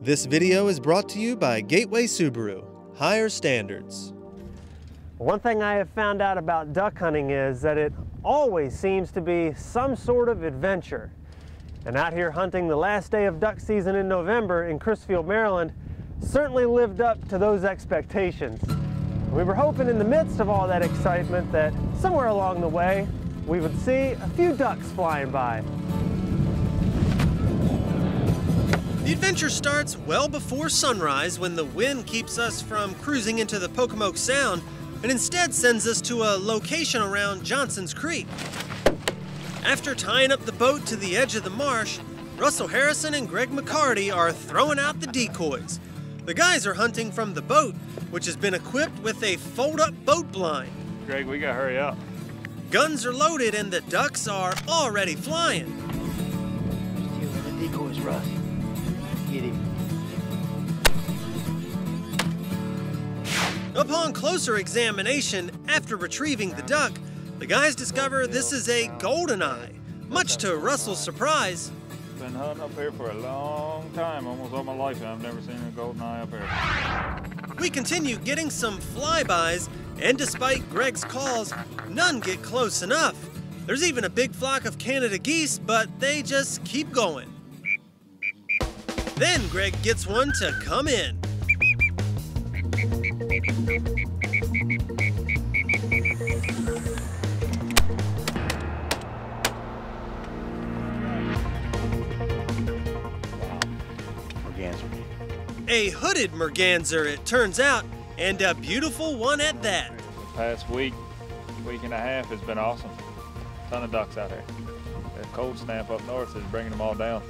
This video is brought to you by Gateway Subaru. Higher standards. One thing I have found out about duck hunting is that it always seems to be some sort of adventure. And out here hunting the last day of duck season in November in Crisfield, Maryland, certainly lived up to those expectations. We were hoping in the midst of all that excitement that somewhere along the way, we would see a few ducks flying by. The adventure starts well before sunrise when the wind keeps us from cruising into the Pocomoke Sound and instead sends us to a location around Johnson's Creek. After tying up the boat to the edge of the marsh, Russell Harrison and Greg McCarty are throwing out the decoys. The guys are hunting from the boat, which has been equipped with a fold-up boat blind. Greg, we gotta hurry up. Guns are loaded and the ducks are already flying. Just the decoys, Russ. Get him. Upon closer examination, after retrieving the duck, the guys discover this is a goldeneye, much to Russell's surprise. Been hunting up here for a long time, almost all my life, and I've never seen a goldeneye up here. We continue getting some flybys, and despite Greg's calls, none get close enough. There's even a big flock of Canada geese, but they just keep going. Then Greg gets one to come in. A hooded merganser, it turns out, and a beautiful one at that. The past week and a half has been awesome. Ton of ducks out here. That cold snap up north is bringing them all down.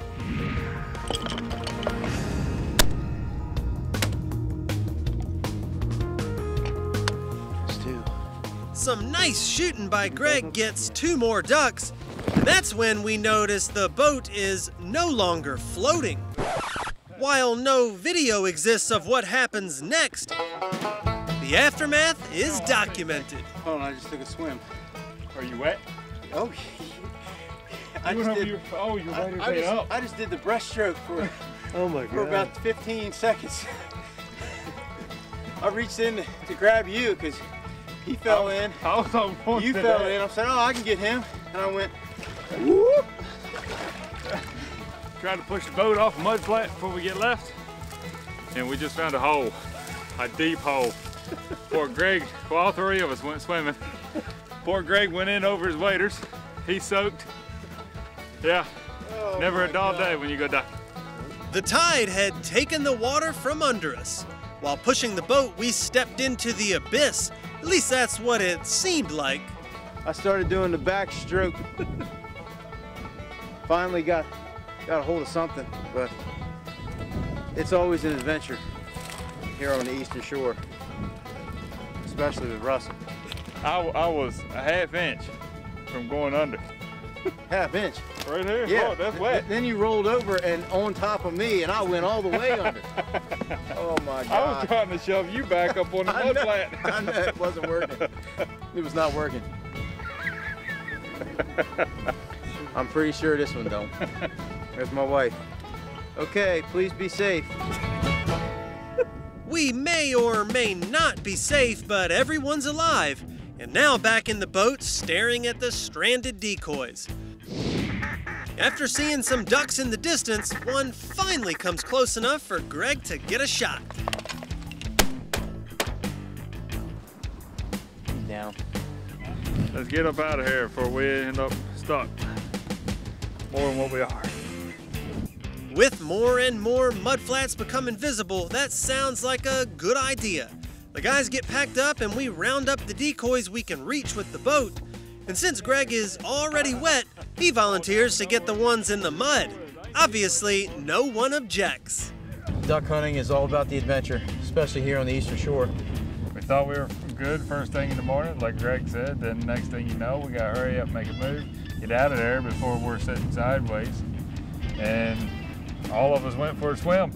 Some nice shooting by Greg gets two more ducks. That's when we notice the boat is no longer floating. While no video exists of what happens next, the aftermath is documented. Hold on, I just took a swim. Are you wet? Oh, I just did the breaststroke for, for about 15 seconds. I reached in to grab you because he fell in. You fell in. I said, oh, I can get him. And I went, whoop. Tried to push the boat off a mud flat before we get left, and we just found a hole, a deep hole. Poor Greg, well, all three of us went swimming. Poor Greg went in over his waders. He soaked. Yeah, never a dull day when you go duck. The tide had taken the water from under us. While pushing the boat, we stepped into the abyss. At least that's what it seemed like. I started doing the backstroke. Finally got a hold of something, but it's always an adventure here on the Eastern Shore, especially with Russell. I was a half inch from going under. Half inch? Right here? Yeah. Oh, that's wet. Then you rolled over and on top of me, and I went all the way under. Oh my God. I was trying to shove you back up on the mud flat. I know it wasn't working. It was not working. I'm pretty sure this one don't. There's my wife. Okay, please be safe. We may or may not be safe, but everyone's alive. And now back in the boat, staring at the stranded decoys. After seeing some ducks in the distance, one finally comes close enough for Greg to get a shot. He's down. Let's get up out of here before we end up stuck. More than what we are. With more and more mudflats becoming visible, that sounds like a good idea. The guys get packed up and we round up the decoys we can reach with the boat. And since Greg is already wet, he volunteers to get the ones in the mud. Obviously, no one objects. Duck hunting is all about the adventure, especially here on the Eastern Shore. We thought we were good first thing in the morning, like Greg said. Then next thing you know, we gotta hurry up, make a move, get out of there before we're sitting sideways. And all of us went for a swim.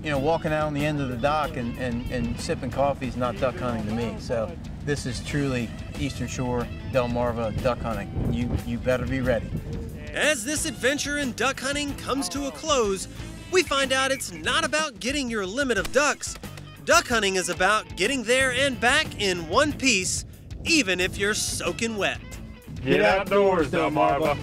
You know, walking out on the end of the dock and sipping coffee is not duck hunting to me. So this is truly Eastern Shore, Delmarva duck hunting. You better be ready. As this adventure in duck hunting comes to a close, we find out it's not about getting your limit of ducks. Duck hunting is about getting there and back in one piece, even if you're soaking wet. Get outdoors, Delmarva.